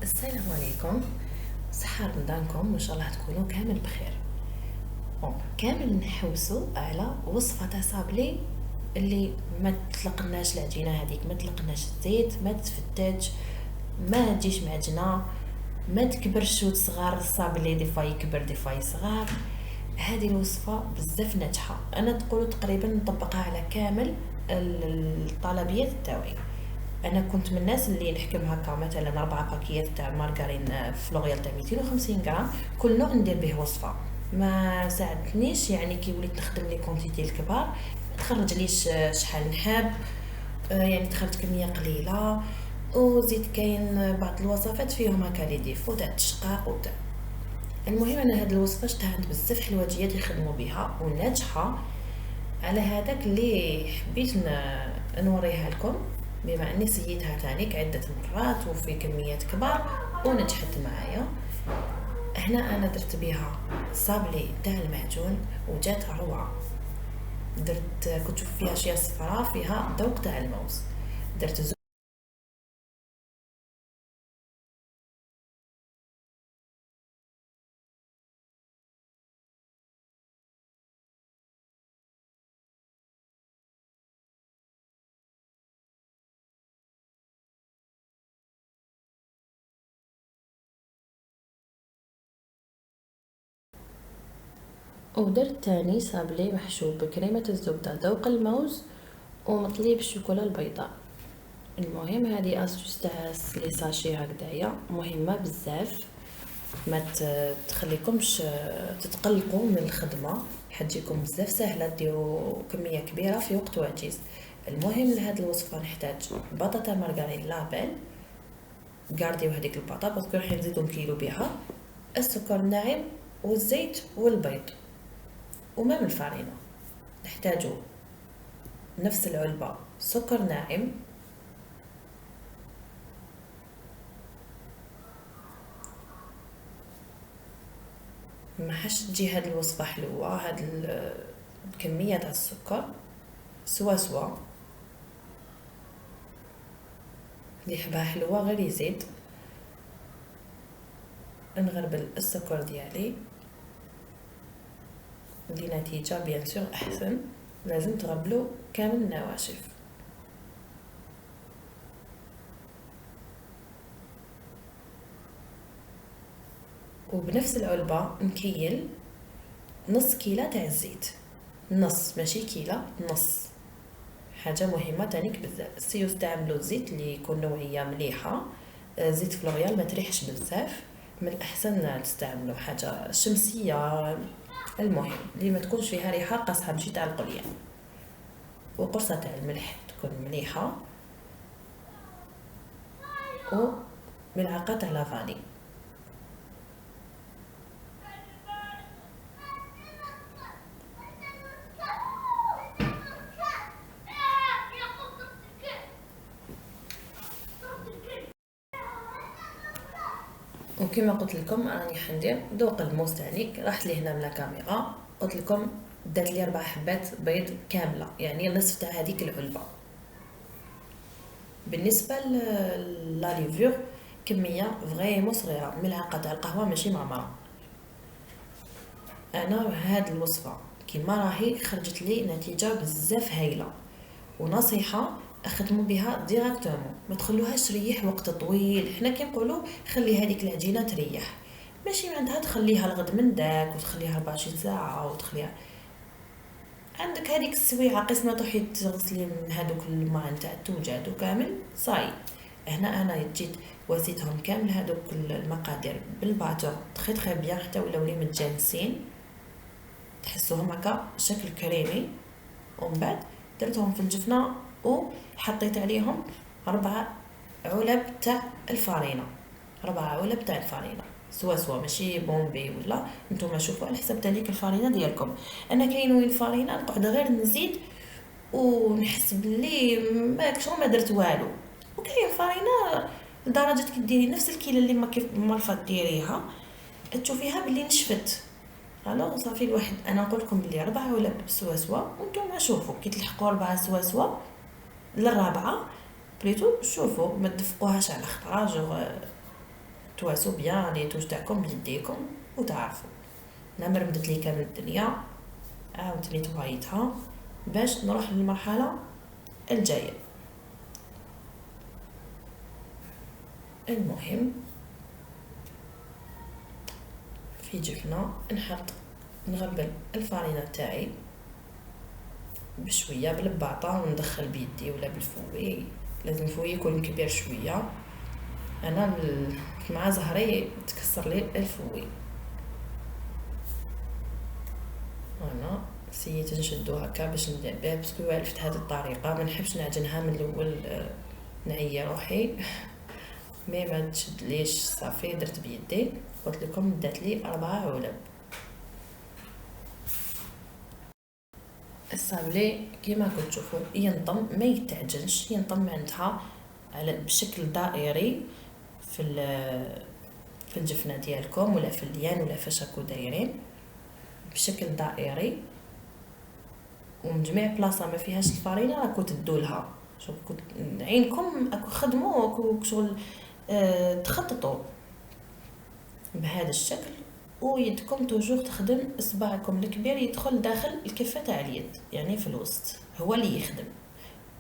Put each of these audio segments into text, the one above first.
السلام عليكم. صحة رمضانكم وان شاء الله تكونوا كامل بخير. كامل نحوسوا على وصفة تاع صابلي اللي ما تطلقناش العجينة هذيك، ما تطلقناش الزيت، ما تفتتش، ما تجيش معجنة، ما تكبرش وتصغر. الصابلي دي فاي يكبر دي فاي صغار. هذه الوصفة بزاف ناجحة، انا تقولوا تقريبا نطبقها على كامل الطلبيات تاعي. انا كنت من الناس اللي نحكم هكا مثلا 4 باكيات تاع مارغرين في لوغيال تاع 250 غرام، كل نوع ندير به وصفه. ما ساعدتنيش يعني كي وليت نخدم لي كونتيتي الكبار، ما تخرج ليش شحال نحب. يعني تخرج كميه قليله. وزيد كاين بعض الوصفات فيهم هكا لي ديفو تاع التشقاق وتاع. المهم انا هاد الوصفه اشتهرت بزاف حلواتيات يخدموا بها وناجحه. على هذاك اللي حبيت نوريها لكم، بما اني سيتها تانيك عدة مرات وفي كميات كبار ونجحت معايا. هنا انا درت بها صابلي تاع المعجون وجات روعة. درت كنت تشوف فيها اشياء صفراء فيها ذوق تاع الموز. درت ودرت تاني صابلي محشو بكريمة الزبدة ذوق الموز ومطلي بالشوكولا البيضاء. المهم هذه استوس تاع لي ساشي هكذايا مهمه بزاف. ما تخليكمش تتقلقوا من الخدمه، حتجيكم بزاف سهله ديروا كميه كبيره في وقت وجيز. المهم لهاد الوصفه نحتاج بطاطا مارغرين لابيل، قارديو هذيك البطاطا باسكو راح نزيدو نكيلو بها، السكر الناعم والزيت والبيض ومام الفارينه. نحتاجو نفس العلبه سكر ناعم، ما حش تجي هاد الوصفة حلوة. هاد الكمية تاع السكر سوا سوا، اللي يحبها حلوة غير يزيد. نغربل السكر ديالي لنتيجة بيان سور احسن. لازم تغربلو كامل النواشف. وبنفس العلبة نكيل نص كيلة تاع الزيت، نص ماشي كيلة، نص. حاجة مهمة تانيك بزاف، سيو استعملوا الزيت اللي يكون نوعية مليحة. زيت فلوريال ما تريحش بزاف، من الأحسن تستعملوا حاجة شمسية. المهم اللي ما تكونش فيها ريحة قاصحة ماشي تاع القليان. وقرصة تاع الملح تكون مليحة، وملعقة تاع لافاني. وكما قلت لكم راني حندير ذوق الموز تاعي. رحت لهنا من الكاميرا قلت لكم دات لي 4 حبات بيض كامله، يعني نصف تاع هذيك العلبه. بالنسبه لا ليفور كميه فريمون صغيره، ملعقه تاع القهوه ماشي معمره. انا هاد الوصفه كيما راهي خرجت لي نتيجه بزاف هايله. ونصيحه اخدموا بها ديراكتومون، ما تخلوهاش تريح وقت طويل. حنا كي نقولوا خلي هذيك العجينه تريح، ماشي عندها تخليها الغد من داك وتخليها 24 ساعه وتخليها عندك هذيك السويعه قسمه تروحي تغسلي من هذوك الماء نتاع التوجاد وكامل صاي. هنا انا جيت واسيتهم كامل هذوك المقادير بالباتور تخي تخي بيان حتى ولاو لي متجانسين، تحسوهم هكا شكل كريمي. ومن بعد درتهم في الجفنه وحطيت عليهم 4 علب تاع الفارينه، 4 علب تاع الفارينه سوا سوا، ماشي بومبي ولا. نتوما شوفوا على حسب تانيك الفارينه ديالكم. انا كاين وين الفارينه نقعد غير نزيد ونحس بلي ما درت والو. وكاين فارينه لدرجه كي ديري نفس الكيله اللي ما كيف مرفه ديريها تشوفيها بلي نشفت. الوغ صافي الواحد انا نقول لكم بلي 4 علب سوا سوا، وانتم شوفوا كي تلحقوا 4 سوا سوا للرابعه بليتو شوفوا ما تدفقوهاش على خطره. تواسو بيان لي توش تاعكم بيديكم وتعرفوا. انا مرمدت لي كامل الدنيا، عاودت لي طويتها باش نروح للمرحله الجايه. المهم في جفنه نغبل الفرينه تاعي بشويه بالبعطه وندخل بيدي ولا بالفوي، لازم الفوي يكون كبير شويه. انا مع زهري تكسر لي الفوي، انا سيت نشدو هكا باش ندير بها باسكو عرفت هذه الطريقه ما نحبش نعجنها من الاول. نعيا روحي مي ما تشدليش صافي درت بيدي. قلت لكم دات لي 4 علب. الصابلي كيما كتشوفوا ينطم ما يتعجنش، ينطم معناتها على بشكل دائري في الجفنه ديالكم ولا في الليان ولا فاش راكو دايرين بشكل دائري. ومن جميع بلاصه ما فيهاش الفرينه راكو تدولها. شوف عينكم اكو خدموا اكو شغل تخططوا بهذا الشكل، ويدكم توجور تخدم. اصبعكم الكبير يدخل داخل الكفه تاع اليد، يعني في الوسط هو اللي يخدم.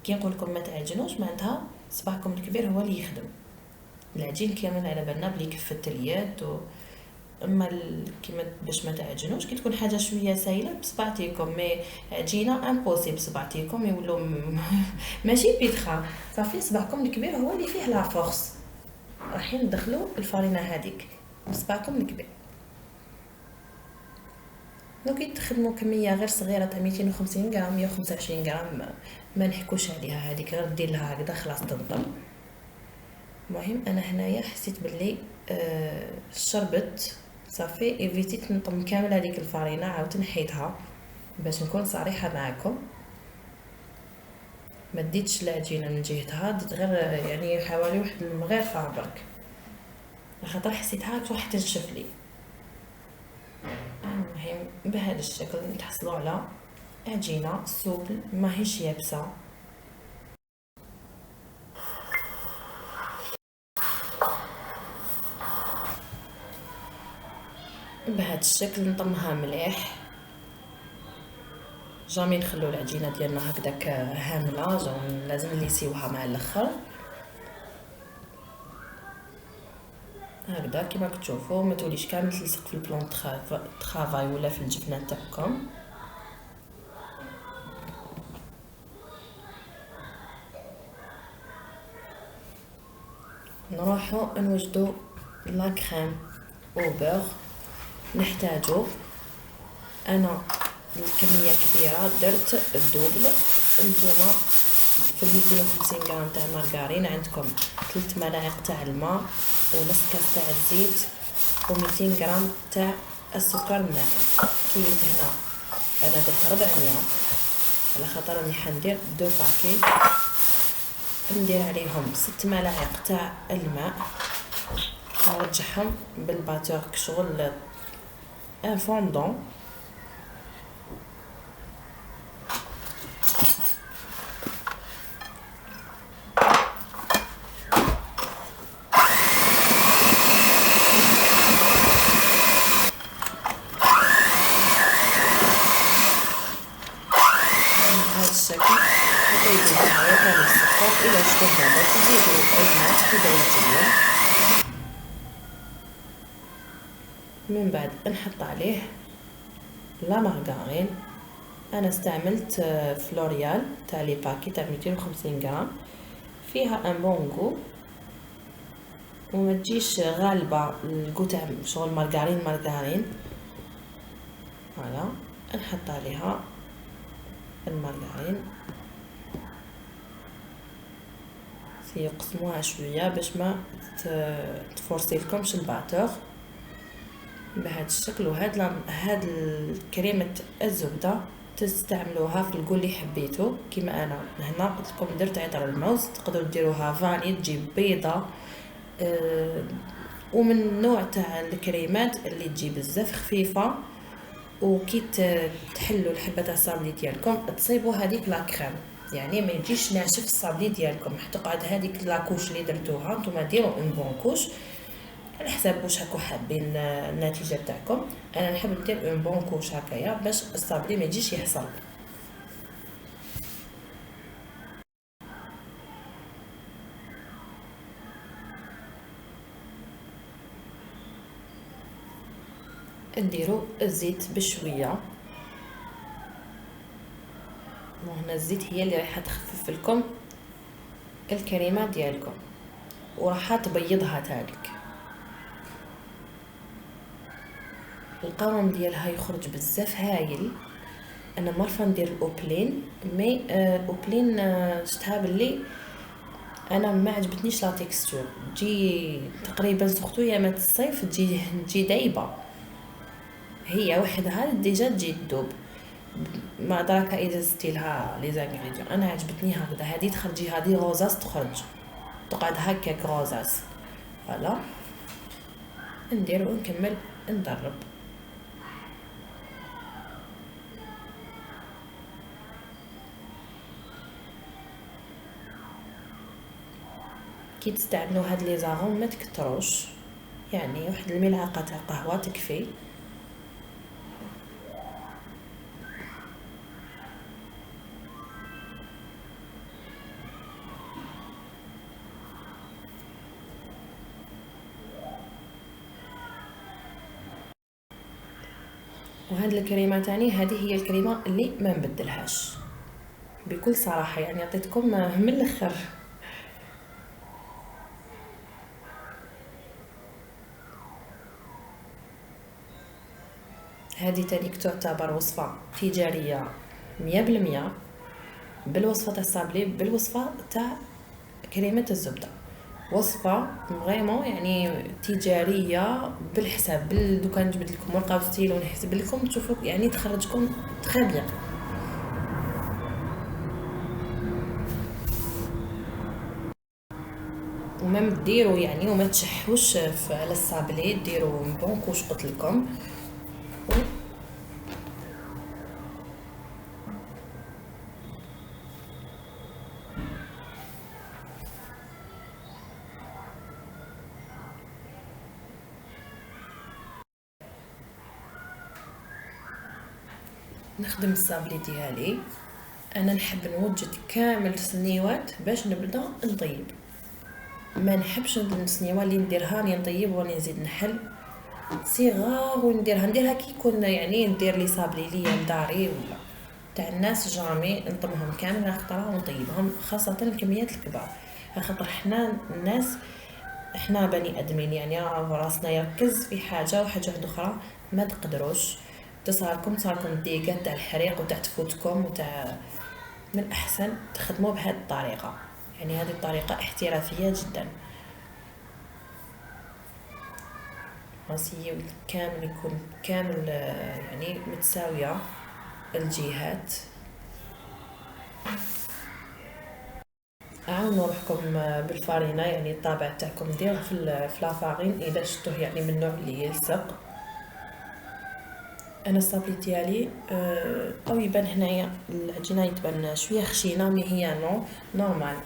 كي نقول لكم ما تعجنوش معناتها اصبعكم الكبير هو اللي يخدم. العجين كامل على بالنا بلي كفه اليد اما كيما باش ما تعجنوش كي تكون حاجه شويه سايله بصبعتيكم، مي عجينه امبوسيبل بصبعتيكم يولوا ماشي بيتخا. صافي صبعكم الكبير هو اللي فيه لا فورس. رايحين ندخلوا الفرينه هذيك بصبعكم الكبير. كي تخدموا كميه غير صغيره تاع 250 غرام 125 غرام ما نحكوش عليها، هذيك غير دير لها هكذا خلاص تنضم. المهم انا هنايا حسيت باللي شربت صافي، ايفيتيت نطم كامل هذيك الفرينه، عاودت نحيتها باش نكون صريحه معكم. ما ديتش العجينه من جهتها، درت غير يعني حوالي واحد المغرفه برك، خاطر حسيتها راح تنشف لي. المهم بهذا الشكل نتحصلوا على عجينه سوبل ماهيش يابسه. بهذا الشكل نطمها مليح. جامي نخلو العجينه ديالنا هكذاك هامله، لازم نليسيوها مع الاخر هكذا كيما كتشوفوا. ما توليش كامل تلصق في البلون طرافاي ولا في الجبنه تاعكم. نروحو نوجدو لا كريم او بور. نحتاجو انا الكميه كبيره درت الدوبل. نتوما في 250 غرام تاع مارغرين عندكم 3 ملاعق تاع الماء ونص كاس تاع الزيت و200 غرام تاع السكر الناعم. كيت هنا انا درت 400 على خاطر راني حندير 2 باكي. ندير عليهم 6 ملاعق تاع الماء، نرجعهم بالباتور كشغل ان فوندون. بهذا الشكل تطيبوا معايا كامل السكر. الى شتو هذا تزيدوا الماء تدريجيا، من بعد نحط عليه لا مارغرين. انا استعملت فلوريال تاع لي باكي تاع 250 غرام، فيها ان بون غو وما تجيش غالبه الكو تاع شغل مارغرين. فوالا نحط عليها المارغرين، يقسموها شويه باش ما تفورسي لكمش الباتور بهذا الشكل. هاد الكريمه الزبده تستعملوها في الكل اللي حبيتو. كيما انا هنا قلت لكم درت عطر الموز، تقدروا ديروها فاني تجيب بيضه ومن نوع تاع الكريمات اللي تجي بزاف خفيفه. وكي تحلوا الحبه تاع الصابلي ديالكم تصيبوا هذيك لا كريم، يعني ما يجيش ناشف الصابلي ديالكم، حتى تقعد هذيك لاكوش اللي درتوها نتوما ديروا اون بون كوش على حساب واش راكو حابين النتيجه تاعكم. انا نحب ندير اون بون كوش هكايا باش الصابلي ما يجيش يحصل. نديرو الزيت بشويه، وهنا الزيت هي اللي راح تخفف لكم الكريمه ديالكم وراح تبيضها تالك. القوام ديالها يخرج بزاف هايل. انا مرفه ندير الاوبلين، مي الاوبلين شفتها باللي انا ما عجبتنيش لا تيكستور، تجي تقريبا سورتو يامات الصيف تجي دايبه، هي وحدها ديجا تجي تذوب. ما دراك اذا زدتي لها لي زانغريديون. انا عجبتني هكذا، هذه تخرجي هذه غوزاس تخرج تقعد هكاك غوزاس. فوالا ندير ونكمل ندرب. كي تستعملوا هاد لي زاغون ما تكتروش، يعني واحد الملعقه تاع قهوه تكفي. وهاد الكريمه تاني، هذه هي الكريمه اللي ما نبدلهاش بكل صراحه، يعني عطيتكم من الاخر. هذه تاني تعتبر وصفه تجاريه 100% بالوصفه تاع الصابلي، بالوصفه تاع كريمه الزبده. وصفه فريمون يعني تجاريه بالحساب. دوكا نجبد لكم ورقه وستيلو ونحسب لكم تشوفوا يعني تخرجكم تري بيان. وما ديروا يعني وما تشحوش على الصابلي، ديروا بون كوش قلت لكم. نخدم الصابلي ديالي. انا نحب نوجد كامل السنيوات باش نبدا نطيب، ما نحبش السنيوه اللي نديرها راني نطيب وراني نزيد نحل صغار نديرها كي كنا يعني ندير لي صابلي ليا لداري ولا تاع الناس جامي نطمهم كامل نختارهم ونطيبهم، خاصه الكميات الكبار. خاطر حنا الناس احنا بني ادمين يعني راسنا يركز في حاجه وحاجه واحده اخرى ما تقدروش. تصاركم الضيقات تاع الحريق وتاع تفوتكم وتاع، من الاحسن تخدموا بهذه الطريقه، يعني هذه الطريقه احترافيه جدا. راسي كامل يكون كامل يعني متساويه الجهات. عاونوا روحكم بالفارينه، يعني الطابع تاعكم ديروه في لافارين اذا شفتوه يعني من النوع اللي يلصق. انا الصابلي ديالي او يبان هنايا العجينه يتبان شويه خشينه، مي هي نورمال.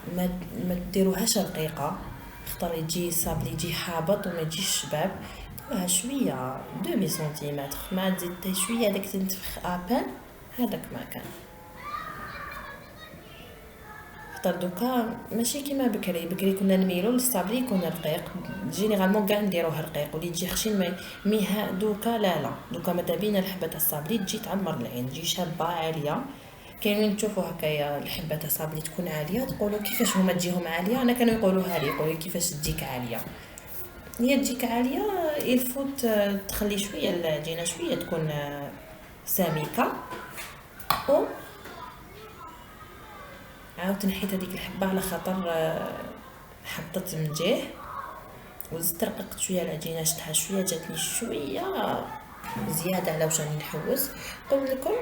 ما ديروهاش رقيقه خطر يجي الصابلي يجي حابط وما يجيش شباب. ديروها شويه 2 سنتيمتر، ما تزيد شويه داك تنتفخ ابان هذاك ما كان. خطر دوكا ماشي كيما بكري كنا نميلو للصابلي يكون رقيق، جينيرالمون كاع نديروه رقيق واللي تجي خشين مي دوكا لا دوكا ماذا بينا الحبه تاع الصابلي تجي تعمر العين، تجي شابه عاليه. كاينين تشوفوا هكايا الحبه تاع الصابلي تكون عاليه تقولوا كيفاش هما تجيهم عاليه. انا كانوا يقولوها لي، يقولوا كيفاش تجيك عاليه. هي تجيك عاليه الفوت تخلي شويه العجينه شويه تكون سميكه. و عاودت نحيت هذيك الحبه على خاطر حطت من جهه وزدت رققت شويه العجينه، شفتها شويه جاتني شويه زياده على واش راني نحوس. قلت لكم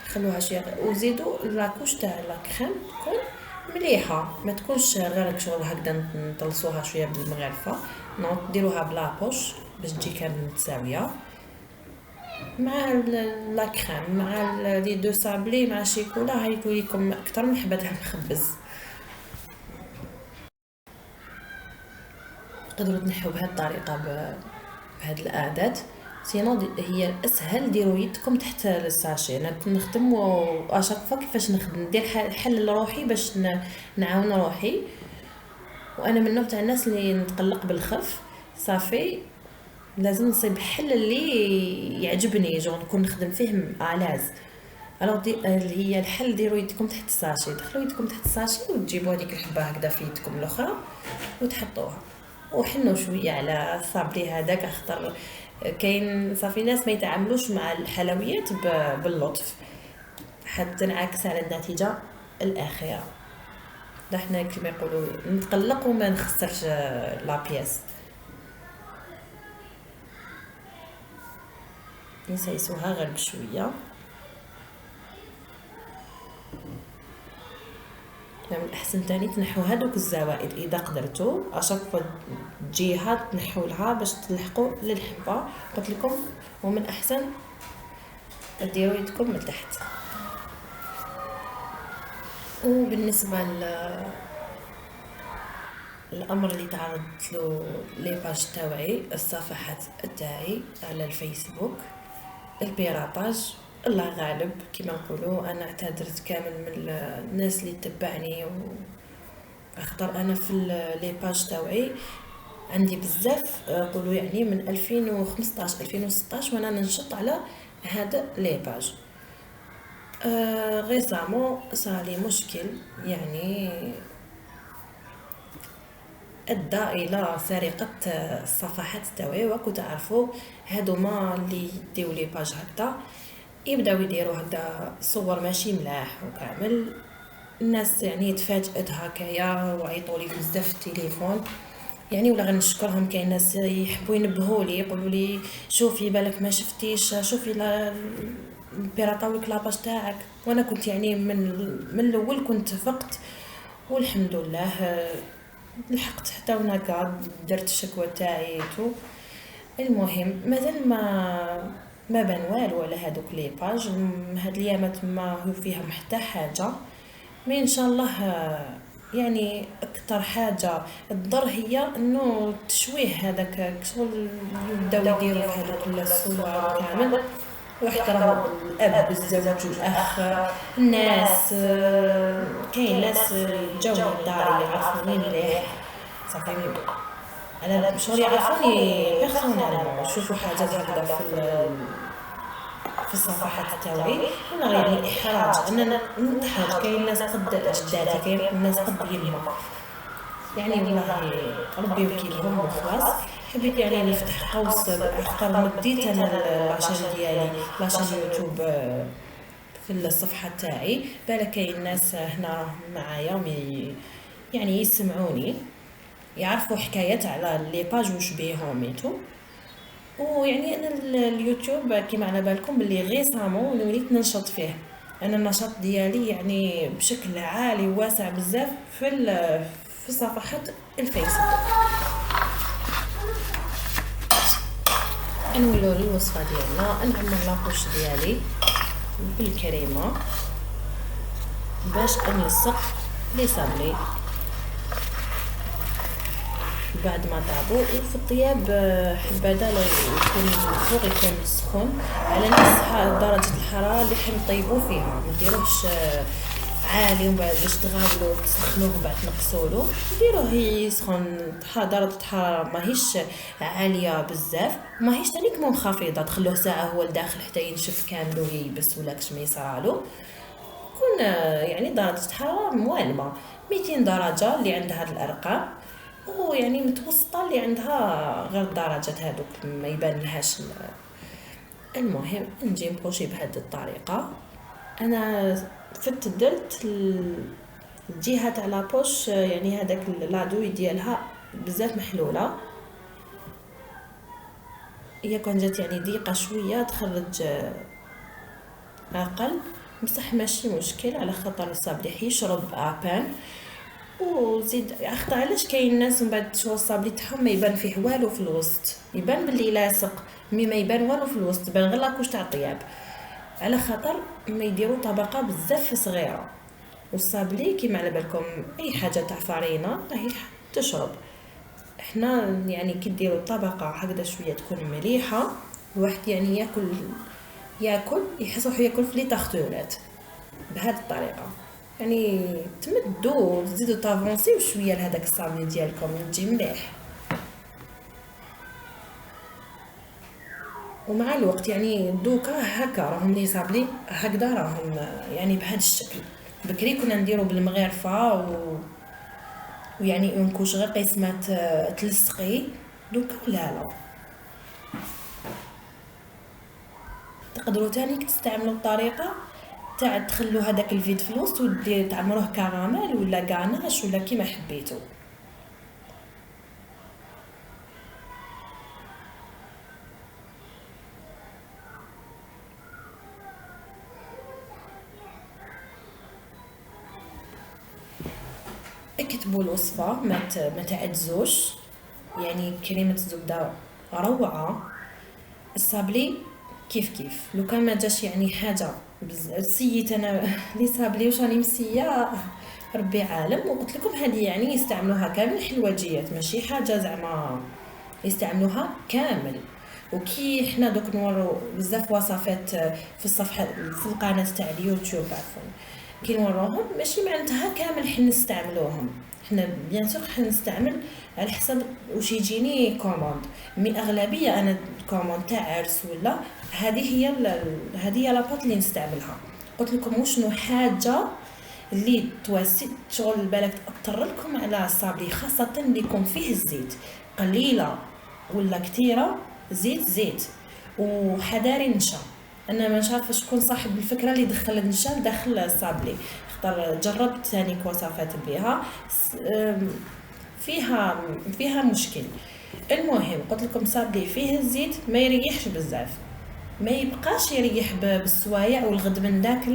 خلوها شويه وزيدوا لاكوش تاع لا كريم تكون مليحه، ما تكونش غير شغل هكذا نطلصوها شويه بالمغرفه. نو ديروها بلا بوش باش تجي كامل متساويه مع لا كريم مع لي دو صابلي مع الشيكولا. هاي لكم اكثر من حبه تاع المخبز. تقدروا تنحوا بهذه الطريقه بهذه الاعداد. سينو هي الاسهل ديروا يدكم تحت الساشي. انا كنت نخدم واشاك فوا كيفاش نخدم ندير حل لروحي باش نعاون روحي. وانا من النوع تاع الناس اللي نتقلق بالخف، صافي لازم نصيب حل اللي يعجبني جو نكون نخدم فيه الاز. الوغ هي الحل ديروا يدكم تحت الساشي، دخلوا يدكم تحت الساشي وتجيبوا هذيك الحبه هكذا في يدكم الاخرى وتحطوها وحنوا شويه على الصابلي هذاك. خطر كاين صافي ناس ما يتعاملوش مع الحلويات باللطف حتى نعكس على النتيجه الاخيره. حنا كما يقولوا نتقلق وما نخسرش لا بياس. نسيسوها غير بشويه. من الاحسن تاني تنحوا هذوك الزوائد اذا قدرتوا اشاك جهه تنحوا لها باش تلحقوا للحبه. قلت لكم ومن احسن ديروا يدكم من تحت. وبالنسبه الامر اللي تعرضت له لي باج تاعي الصفحات تاعي على الفيسبوك البيراتاج، الله غالب كما نقولوا. انا اعتذرت كامل من الناس اللي تتبعني اختار انا في لي باج تاعي عندي بزاف قولوا يعني من 2015 2016 وانا ننشط على هذا لي باج. ريزامون صار مشكل يعني ادى الى سرقه الصفحات تاعي. وكنت تعرفوا هادو ما اللي يديو لي باج هكذا يبداو يديروا هكذا صور ماشي ملاح وكامل. الناس يعني تفاجات هكايا وعيطوا لي بزاف في التليفون يعني ولا غنشكرهم. كاين ناس يحبوا ينبهوا لي يقولوا لي شوفي بالك ما شفتيش، شوفي البيراطاويك لاباج تاعك. وانا كنت يعني من الاول كنت فقت والحمد لله لحقت حتى وانا قاعد درت الشكوى تاعي تو. المهم مازال ما بان والو على هذوك لي باج. هاد الايامات ما هو فيهم حتى حاجه. مي ان شاء الله يعني اكثر حاجه تضر هي انه التشويه هذاك شغل يبداو يديروا في هذوك الصور كامل واحترام الاب الزوج الاخ الناس. كاين ناس جاو للدار يعرفوني مليح صافي انا شغل يعرفوني بيرسونيلمون يشوفوا حاجات هكذا في الصفحات تاعي. انا غير احراج اننا نتحرج. كاين ناس قد جداتي كاين ناس قد يما يعني والله ربي وكيلهم وخلاص. حبيت يعني نفتح قوس اخر مديت انا لاشين ديالي لاشين يوتيوب في الصفحه تاعي. بالك كاين ناس هنا راهم معايا يعني يسمعوني يعرفوا حكايات على لي باج واش بيهم ميتو. ويعني انا اليوتيوب كيما على بالكم باللي ريسامون وليت ننشط فيه. انا النشاط ديالي يعني بشكل عالي وواسع بزاف في صفحات الفيسبوك. نولوا للوصفه ديالنا. نعمر لاكوش ديالي بالكريمه باش نلصق لي صابلي بعد ما طابوا. وفي الطياب حبذا لو يكون الفوق يكون سخون على نفس درجه الحراره اللي حنطيبوا فيها. ما ديروش عالي ومن بعد باش تغابلو تسخنوه بعد تنقصولو. ديروه يسخن درجه حراره ماهيش عاليه بزاف ماهيش تانيك منخفضه. تخلوه ساعه هو لداخل حتى ينشف كامل ويبس ولا كش ما يصرالو. كون يعني درجه حراره موالمه 200 درجه اللي عندها هاد الارقام. ويعني متوسطه اللي عندها غير الدرجات هذوك ما يبان لهاش. المهم نجي نبروشي بهذه الطريقه. انا فت درت الجهه تاع لابوش يعني هذاك لادوي ديالها بزاف محلوله. هي كون جات يعني ضيقه شويه تخرج اقل بصح ماشي مشكل على خاطر الصابلي يشرب ابان. وزيد اخطا علاش كاين ناس من بعد شو الصابلي تاعهم ما يبان فيه والو في الوسط. يبان باللي لاصق مي ما يبان والو في الوسط بان غير لاكوش تاع الطياب على خاطر ما يديروا طبقه بزاف صغيره. والصابلي كيما على بالكم اي حاجه تاع فرينه راهي تشرب. حنا يعني كي ديروا الطبقه هكذا شويه تكون مليحه، الواحد يعني ياكل يحس روحو ياكل في لي طارتولات بهذه الطريقه. يعني تمدوا تزيدوا تافونسيو شويه لهذاك الصابلي ديالكم يجي مليح. ومع الوقت يعني دوكا هكا راهم لي صابلي هكذا راهم يعني بهذا الشكل. بكري كنا نديرو بالمغرفه ويعني اون كوش غير قسمات تلصقي. دوكا لا تقدروا تاني تستعملوا الطريقه تاع تخلوا هذاك الفيد فلوس ودير تعمروه كراميل ولا غاناش ولا كيما حبيتوا. اكتبوا الوصفه ما تعجزوش. يعني كريمه الزبده روعه. الصابلي كيف لو كان ما جاش يعني حاجه سيت انا لي صابلي واش راني مسيه ربي عالم. وقلت لكم هذه يعني يستعملوها كامل الحلوجيات ماشي حاجه زعما يستعملوها كامل. وكي حنا دوك نورو بزاف وصفات في الصفحه في القناه تاع اليوتيوب عفوا كي نوروهم ماشي معناتها كامل حنا نستعملوهم. حنا بيان سور حنستعمل على حسب واش يجيني كوموند. مي اغلبيه انا كوموند تاع عرس ولا هذه هي لاباط اللي نستعملها. قلت لكم وشنو حاجه اللي تواسي شغل بالك تاثر لكم على الصابلي خاصه اللي يكون فيه الزيت قليله ولا كثيره. زيت وحذاري نشا. انا ما عارفه شكون صاحب الفكره اللي دخل النشا داخل الصابلي. اختار جربت ثاني وصفات بها فيها مشكل. المهم قلت لكم صابلي فيه الزيت ما يريحش بزاف ما يبقاش يريح بالسوايع والغد من داك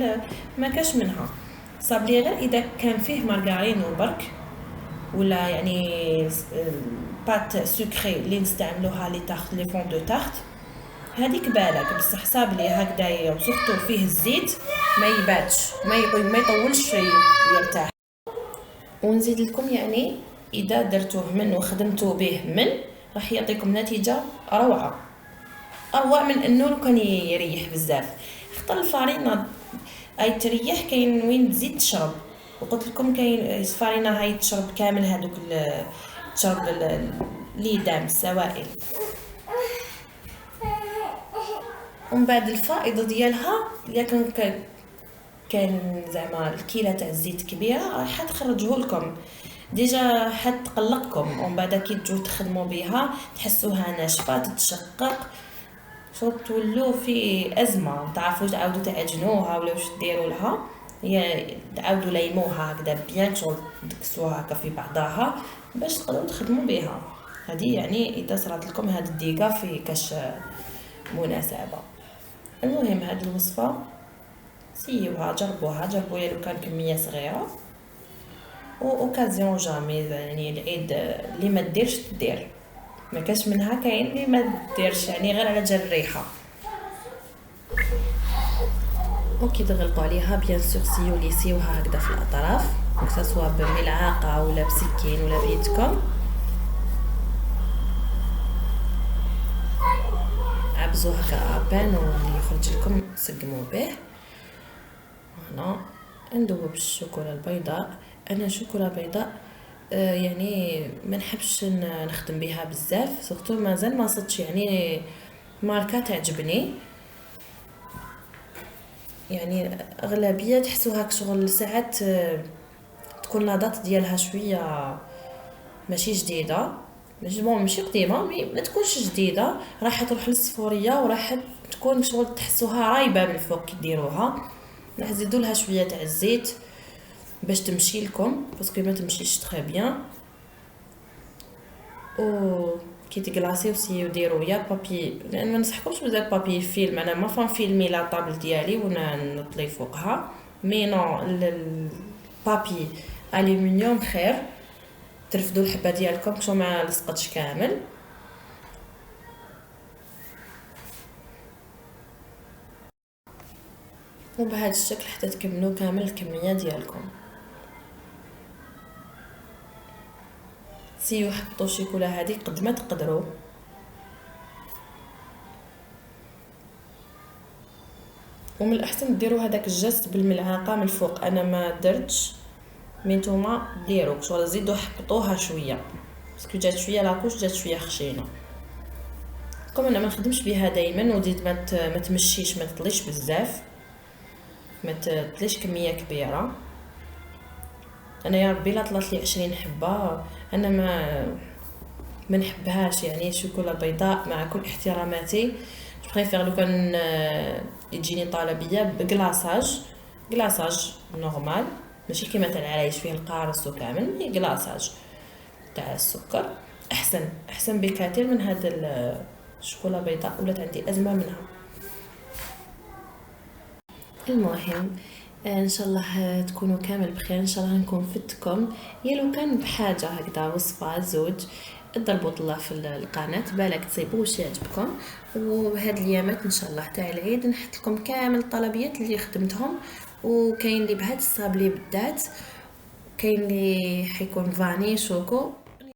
ما كاش منها. صابلي غير اذا كان فيه مارغرين وبرك ولا يعني بات سكري اللي نستعملوها لي تارت لي فون دو تارت هذيك بالك. بصح صابلي هكذايا وسورتو فيه الزيت ما يباتش ما يطولش يرتاح. ونزيد لكم يعني اذا درتوه من وخدمتوه به من راح يعطيكم نتيجه روعه اروع من انه لو كان يريح بزاف. اختار الفارينه اي تريح كاين وين تزيد تشرب. وقلت لكم كاين الفارينه هاي تشرب كامل هذوك تشرب لي دام السوائل. ومن بعد الفائضه ديالها الا كان زعما الكيله تاع الزيت كبيره راح تخرجه لكم ديجا حتقلقكم. ومن بعد كي تجوا تخدموا بها تحسوها ناشفه تتشقق شو تولوا في ازمه تعرفوا تعاودوا تعجنوها ولا واش ديروا لها. هي تعاودوا ليموها هكذا بيان شغل تكسوها هكا في بعضها باش تقدروا تخدموا بها. هذه يعني اذا صرات لكم هاد الديكا في كاش مناسبه. المهم هاد الوصفه سيوها جربوها لو كان كميه صغيره اوكازيون جامي يعني العيد اللي ما ديرش تدير ما كاش منها. كاين اللي ما ديرش يعني غير على جال الريحه. وكي تغلقوا عليها بيان سور سيوها هكذا في الاطراف سواء بملعقه ولا بسكين ولا بيدكم. عبزوا هكا ابان واللي يخرج لكم سقموا به. هنا ندوب بالشوكولا البيضاء. انا شوكولا بيضاء يعني ما نحبش نخدم بها بزاف سورتو مازال ما صدتش يعني ماركه تعجبني. يعني اغلبيه تحسوها شغل ساعات تكون لا دات ديالها شويه ماشي جديده ماشي قديمه مي ما تكونش جديده راح تروح للصفوريه وراح تكون شغل تحسوها رايبه من الفوق كي ديروها. راح تزيدوا لها شويه تاع الزيت باش تمشي لكم باسكو ما تمشيش تري بيان. و كي تغلاسيو سيو ديروا يا بابي لان ما نصحكمش بزاف بابي فيلم. انا ما فان فيلمي لا طابل ديالي ونطلي فوقها مي نو البابي الومنيوم خير. ترفدوا الحبه ديالكم شو ما لصقتش كامل. وبهذا الشكل حتى تكملوا كامل الكميه ديالكم. سيو حطوا الشيكولا هذه قد ما تقدروا. ومن الاحسن ديروا هذاك الجست بالملعقه من الفوق، انا ما درتش، مي نتوما ديروا شغل زيدوا حطوها شويه باسكو جات شويه لاكوش جات شويه خشينه. كم انا ما نخدمش بها دائما، وزيد ما تمشيش، ما تطليش بزاف، ما تطليش كميه كبيره. انا يا ربي لا طلعت لي 20 حبه، انا ما نحبهاش يعني الشوكولا البيضاء، مع كل احتراماتي بريفير لو كان يجيني طلبيه كلاصاج نورمال، ماشي كيما تاع العرايش فيه القارص وكامل، مي كلاصاج تاع السكر احسن بكثير من هذا الشوكولا البيضاء، ولات عندي ازمه منها. المهم ان شاء الله تكونوا كامل بخير، ان شاء الله نكون فدتكم. يا لو كان بحاجه هكذا وصفه زوج اضربوا الله في القناه بالك تصيبوا واش يعجبكم. وهاد الايامات ان شاء الله تاع العيد نحط لكم كامل الطلبيات اللي خدمتهم، وكاين اللي بهاد الصابلي بالذات، كاين اللي حيكون فاني شوكو.